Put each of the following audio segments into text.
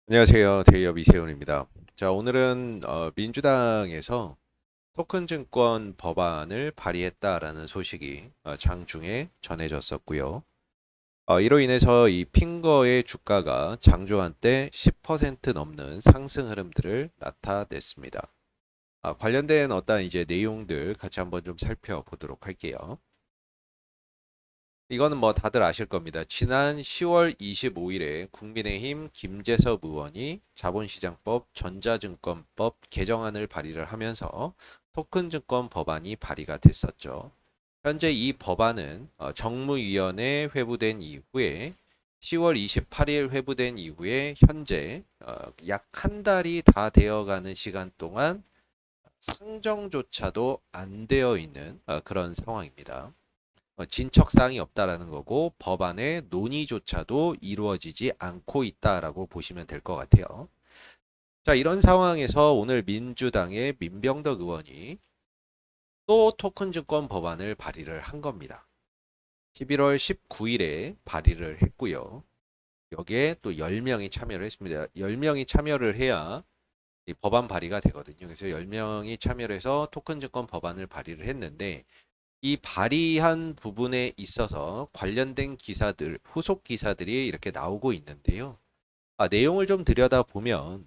안녕하세요. 대기업 이세훈입니다. 자, 오늘은 민주당에서 토큰 증권 법안을 발의했다라는 소식이 장중에 전해졌었고요. 이로 인해서 이 핑거의 주가가 장중 한때 10% 넘는 상승 흐름들을 나타냈습니다. 관련된 어떤 이제 내용들 같이 한번 좀 살펴보도록 할게요. 이거는 뭐 다들 아실 겁니다. 지난 10월 25일에 국민의힘 김재섭 의원이 자본시장법, 전자증권법 개정안을 발의를 하면서 토큰증권 법안이 발의가 됐었죠. 현재 이 법안은 정무위원회 회부된 이후에 10월 28일 회부된 이후에 현재 약 한 달이 다 되어가는 시간 동안 상정조차도 안 되어 있는 그런 상황입니다. 진척 사항이 없다라는 거고 법안의 논의조차도 이루어지지 않고 있다라고 보시면 될 것 같아요. 자, 이런 상황에서 오늘 민주당의 민병덕 의원이 또 토큰 증권 법안을 발의를 한 겁니다. 11월 19일에 발의를 했고요. 여기에 또 10명이 참여를 했습니다. 10명이 참여를 해야 이 법안 발의가 되거든요. 그래서 10명이 참여를 해서 토큰 증권 법안을 발의를 했는데 이 발의한 부분에 있어서 관련된 기사들, 후속 기사들이 이렇게 나오고 있는데요. 내용을 좀 들여다보면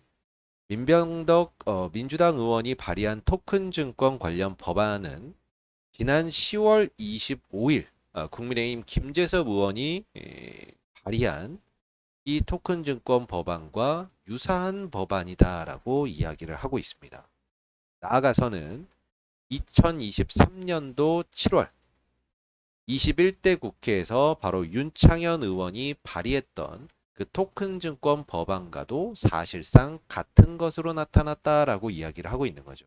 민병덕 민주당 의원이 발의한 토큰 증권 관련 법안은 지난 10월 25일 국민의힘 김재섭 의원이 발의한 이 토큰 증권 법안과 유사한 법안이다라고 이야기를 하고 있습니다. 나아가서는 2023년도 7월 21대 국회에서 바로 윤창현 의원이 발의했던 그 토큰 증권 법안과도 사실상 같은 것으로 나타났다라고 이야기를 하고 있는 거죠.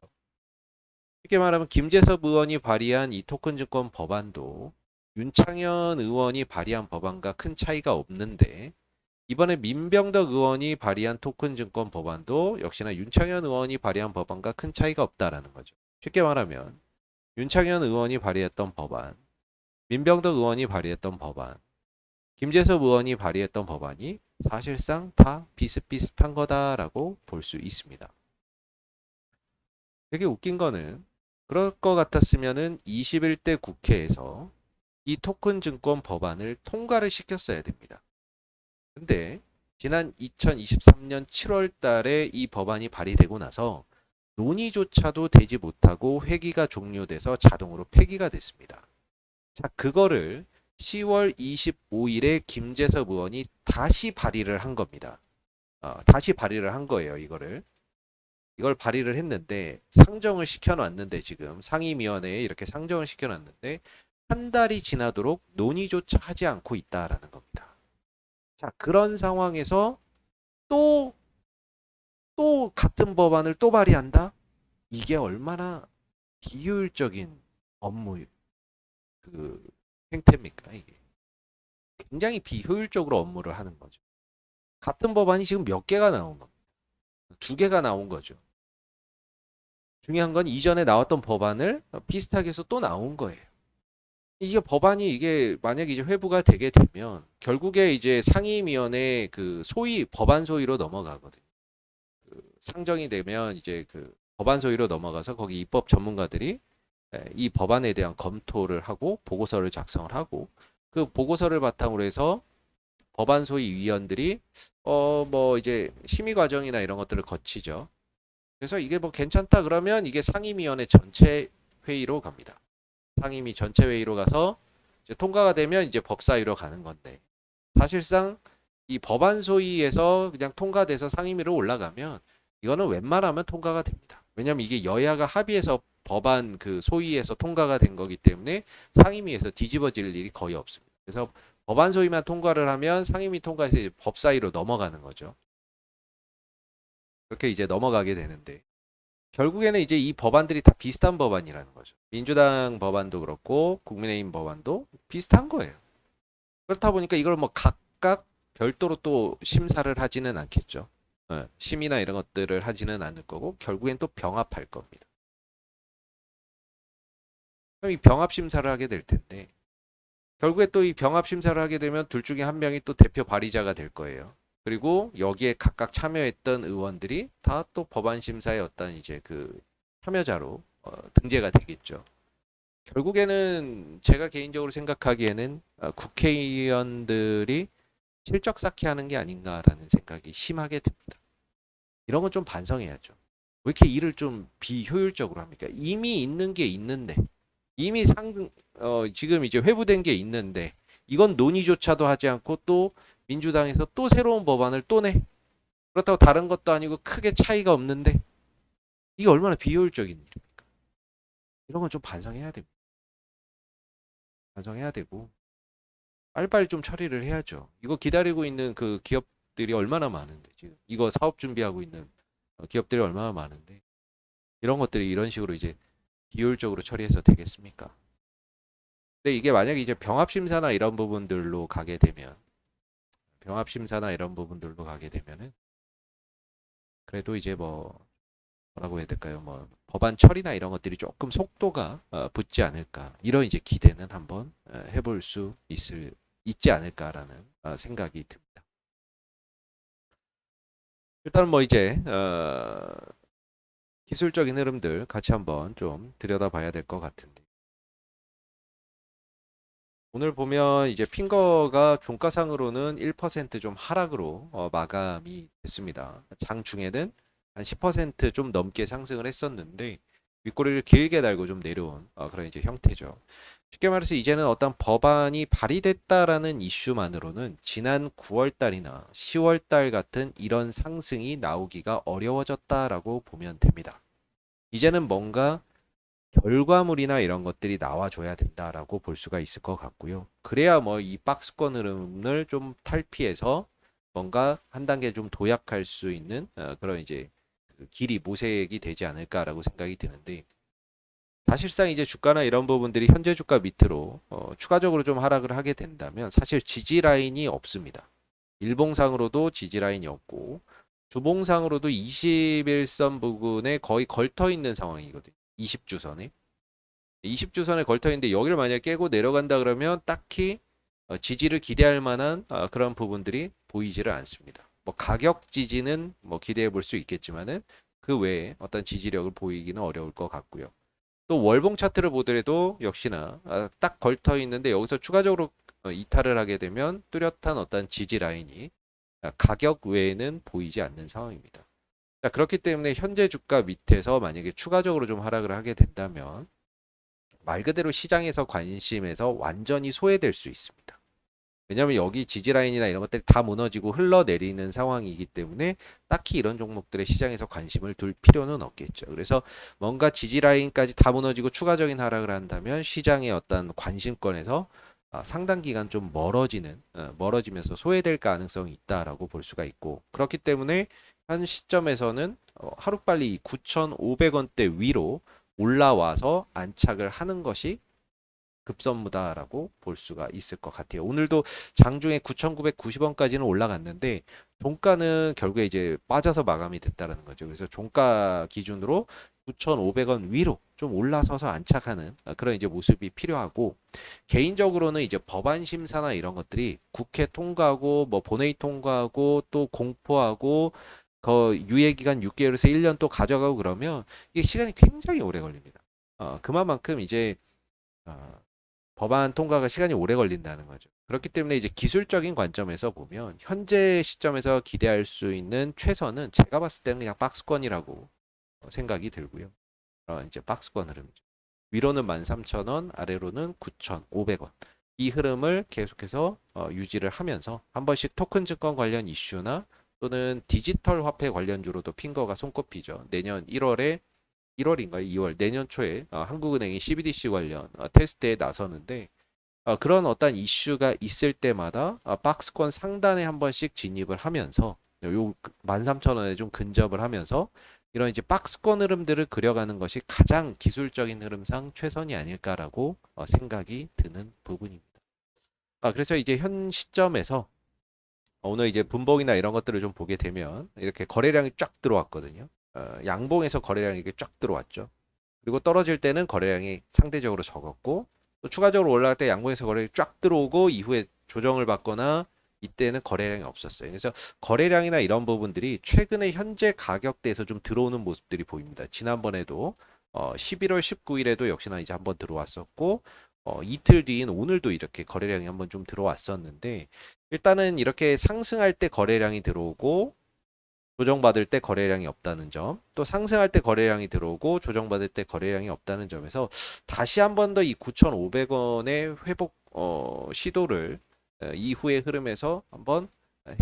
쉽게 말하면 김재섭 의원이 발의한 이 토큰 증권 법안도 윤창현 의원이 발의한 법안과 큰 차이가 없는데 이번에 민병덕 의원이 발의한 토큰 증권 법안도 역시나 윤창현 의원이 발의한 법안과 큰 차이가 없다라는 거죠. 쉽게 말하면 윤창현 의원이 발의했던 법안, 민병덕 의원이 발의했던 법안, 김재섭 의원이 발의했던 법안이 사실상 다 비슷비슷한 거다라고 볼 수 있습니다. 되게 웃긴 거는 그럴 것 같았으면은 21대 국회에서 이 토큰 증권 법안을 통과를 시켰어야 됩니다. 근데 지난 2023년 7월 달에 이 법안이 발의되고 나서 논의조차도 되지 못하고 회기가 종료돼서 자동으로 폐기가 됐습니다. 자, 그거를 10월 25일에 김재섭 의원이 다시 발의를 한 겁니다. 다시 발의를 한 거예요, 이거를. 이걸 발의를 했는데 상정을 시켜놨는데 지금 상임위원회에 이렇게 상정을 시켜놨는데 한 달이 지나도록 논의조차 하지 않고 있다라는 겁니다. 자, 그런 상황에서 또, 또 같은 법안을 또 발의한다? 이게 얼마나 비효율적인 업무 그 행태입니까, 이게? 굉장히 비효율적으로 업무를 하는 거죠. 같은 법안이 지금 몇 개가 나온 겁니다. 두 개가 나온 거죠. 중요한 건 이전에 나왔던 법안을 비슷하게 해서 또 나온 거예요. 이게 법안이 이게 만약에 이제 회부가 되게 되면 결국에 이제 상임위원회 그 소위 법안 소위로 넘어가거든요. 상정이 되면 이제 그 법안 소위로 넘어가서 거기 입법 전문가들이 이 법안에 대한 검토를 하고 보고서를 작성을 하고 그 보고서를 바탕으로 해서 법안 소위 위원들이 뭐 이제 심의 과정이나 이런 것들을 거치죠. 그래서 이게 뭐 괜찮다 그러면 이게 상임위원회 전체 회의로 갑니다. 상임위 전체 회의로 가서 이제 통과가 되면 이제 법사위로 가는 건데 사실상 이 법안 소위에서 그냥 통과돼서 상임위로 올라가면 이거는 웬만하면 통과가 됩니다. 왜냐하면 이게 여야가 합의해서 법안 그 소위에서 통과가 된 거기 때문에 상임위에서 뒤집어질 일이 거의 없습니다. 그래서 법안 소위만 통과를 하면 상임위 통과해서 법사위로 넘어가는 거죠. 그렇게 이제 넘어가게 되는데 결국에는 이제 이 법안들이 다 비슷한 법안이라는 거죠. 민주당 법안도 그렇고 국민의힘 법안도 비슷한 거예요. 그렇다 보니까 이걸 뭐 각각 별도로 또 심사를 하지는 않겠죠. 심의나 이런 것들을 하지는 않을 거고 결국엔 또 병합할 겁니다. 그럼 이 병합 심사를 하게 될 텐데 결국에 또 이 병합 심사를 하게 되면 둘 중에 한 명이 또 대표 발의자가 될 거예요. 그리고 여기에 각각 참여했던 의원들이 다 또 법안 심사의 어떤 이제 그 참여자로 등재가 되겠죠. 결국에는 제가 개인적으로 생각하기에는 국회의원들이 실적 쌓기 하는 게 아닌가라는 생각이 심하게 듭니다. 이런 건 좀 반성해야죠. 왜 이렇게 일을 좀 비효율적으로 합니까? 이미 있는 게 있는데, 이미 지금 이제 회부된 게 있는데, 이건 논의조차도 하지 않고 또 민주당에서 또 새로운 법안을 또 내. 그렇다고 다른 것도 아니고 크게 차이가 없는데, 이게 얼마나 비효율적인 일입니까? 이런 건 좀 반성해야 됩니다. 반성해야 되고, 빨리빨리 좀 처리를 해야죠. 이거 기다리고 있는 그 기업들이 얼마나 많은데, 지금. 이거 사업 준비하고 있는 기업들이 얼마나 많은데, 이런 것들이 이런 식으로 이제 비효율적으로 처리해서 되겠습니까? 근데 이게 만약에 이제 병합심사나 이런 부분들로 가게 되면, 병합심사나 이런 부분들로 가게 되면은, 그래도 이제 뭐라고 해야 될까요? 뭐, 법안 처리나 이런 것들이 조금 속도가 붙지 않을까. 이런 이제 기대는 한번 해볼 수 있지 않을까라는 생각이 듭니다. 일단 뭐 이제, 기술적인 흐름들 같이 한번 좀 들여다봐야 될 것 같은데. 오늘 보면 이제 핑거가 종가상으로는 1%좀 하락으로 마감이 됐습니다. 장중에는 한 10%좀 넘게 상승을 했었는데 윗꼬리를 길게 달고 좀 내려온 그런 이제 형태죠. 쉽게 말해서 이제는 어떤 법안이 발의됐다라는 이슈만으로는 지난 9월 달이나 10월 달 같은 이런 상승이 나오기가 어려워졌다라고 보면 됩니다. 이제는 뭔가 결과물이나 이런 것들이 나와줘야 된다라고 볼 수가 있을 것 같고요. 그래야 뭐 이 박스권 흐름을 좀 탈피해서 뭔가 한 단계 좀 도약할 수 있는 그런 이제 그 길이 모색이 되지 않을까라고 생각이 드는데 사실상 이제 주가나 이런 부분들이 현재 주가 밑으로 추가적으로 좀 하락을 하게 된다면 사실 지지 라인이 없습니다. 일봉상으로도 지지 라인이 없고 주봉상으로도 21선 부근에 거의 걸터 있는 상황이거든요. 20주선에. 20주선에 걸터 있는데 여기를 만약에 깨고 내려간다 그러면 딱히 지지를 기대할 만한 그런 부분들이 보이지를 않습니다. 뭐 가격 지지는 뭐 기대해 볼 수 있겠지만은 그 외에 어떤 지지력을 보이기는 어려울 것 같고요. 또 월봉 차트를 보더라도 역시나 딱 걸터 있는데 여기서 추가적으로 이탈을 하게 되면 뚜렷한 어떤 지지 라인이 가격 외에는 보이지 않는 상황입니다. 자, 그렇기 때문에 현재 주가 밑에서 만약에 추가적으로 좀 하락을 하게 된다면 말 그대로 시장에서 관심에서 완전히 소외될 수 있습니다. 왜냐하면 여기 지지라인이나 이런 것들이 다 무너지고 흘러내리는 상황이기 때문에 딱히 이런 종목들의 시장에서 관심을 둘 필요는 없겠죠. 그래서 뭔가 지지라인까지 다 무너지고 추가적인 하락을 한다면 시장의 어떤 관심권에서 상당 기간 좀 멀어지면서 소외될 가능성이 있다라고 볼 수가 있고 그렇기 때문에 한 시점에서는 하루빨리 9,500원대 위로 올라와서 안착을 하는 것이 급선무다라고 볼 수가 있을 것 같아요. 오늘도 장중에 9,990원까지는 올라갔는데 종가는 결국에 이제 빠져서 마감이 됐다라는 거죠. 그래서 종가 기준으로 9,500원 위로 좀 올라서서 안착하는 그런 이제 모습이 필요하고 개인적으로는 이제 법안 심사나 이런 것들이 국회 통과하고 뭐 본회의 통과하고 또 공포하고 그 유예 기간 6개월에서 1년 또 가져가고 그러면 이게 시간이 굉장히 오래 걸립니다. 그만큼 이제 어, 법안 통과가 시간이 오래 걸린다는 거죠. 그렇기 때문에 이제 기술적인 관점에서 보면 현재 시점에서 기대할 수 있는 최선은 제가 봤을 때는 그냥 박스권이라고 생각이 들고요. 이제 박스권 흐름이죠. 위로는 13,000원, 아래로는 9,500원. 이 흐름을 계속해서 유지를 하면서 한 번씩 토큰 증권 관련 이슈나 또는 디지털 화폐 관련주로도 핑거가 손꼽히죠. 내년 1월인가요? 2월 내년 초에 한국은행이 CBDC 관련 테스트에 나서는데 그런 어떤 이슈가 있을 때마다 박스권 상단에 한 번씩 진입을 하면서 요 13,000원에 좀 근접을 하면서 이런 이제 박스권 흐름들을 그려가는 것이 가장 기술적인 흐름상 최선이 아닐까라고 생각이 드는 부분입니다. 그래서 이제 현 시점에서 오늘 이제 분봉이나 이런 것들을 좀 보게 되면 이렇게 거래량이 쫙 들어왔거든요. 양봉에서 거래량이 이렇게 쫙 들어왔죠. 그리고 떨어질 때는 거래량이 상대적으로 적었고 또 추가적으로 올라갈 때 양봉에서 거래량이 쫙 들어오고 이후에 조정을 받거나 이때는 거래량이 없었어요. 그래서 거래량이나 이런 부분들이 최근에 현재 가격대에서 좀 들어오는 모습들이 보입니다. 지난번에도 11월 19일에도 역시나 이제 한번 들어왔었고 이틀 뒤인 오늘도 이렇게 거래량이 한번 좀 들어왔었는데 일단은 이렇게 상승할 때 거래량이 들어오고 조정받을 때 거래량이 없다는 점, 또 상승할 때 거래량이 들어오고 조정받을 때 거래량이 없다는 점에서 다시 한 번 더 이 9,500원의 회복 시도를 이후의 흐름에서 한번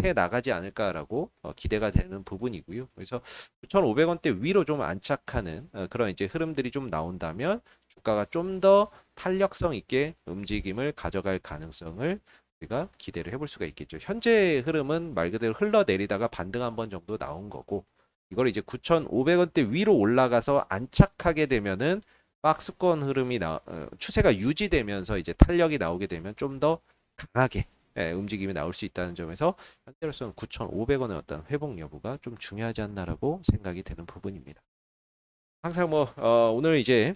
해 나가지 않을까라고 기대가 되는 부분이고요. 그래서 9,500원대 위로 좀 안착하는 그런 이제 흐름들이 좀 나온다면 주가가 좀 더 탄력성 있게 움직임을 가져갈 가능성을 우리가 기대를 해볼 수가 있겠죠. 현재 흐름은 말 그대로 흘러내리다가 반등 한 번 정도 나온 거고 이걸 이제 9,500원대 위로 올라가서 안착하게 되면은 박스권 흐름이 추세가 유지되면서 이제 탄력이 나오게 되면 좀 더 강하게 움직임이 나올 수 있다는 점에서 현재로서는 9,500원의 어떤 회복 여부가 좀 중요하지 않나라고 생각이 되는 부분입니다. 항상 뭐 오늘 이제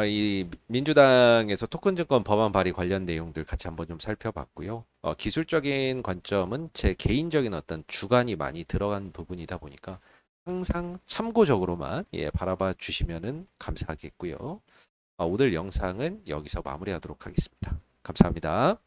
이 민주당에서 토큰증권 법안 발의 관련 내용들 같이 한번 좀 살펴봤고요. 기술적인 관점은 제 개인적인 어떤 주관이 많이 들어간 부분이다 보니까 항상 참고적으로만 바라봐 주시면은 감사하겠고요. 오늘 영상은 여기서 마무리하도록 하겠습니다. 감사합니다.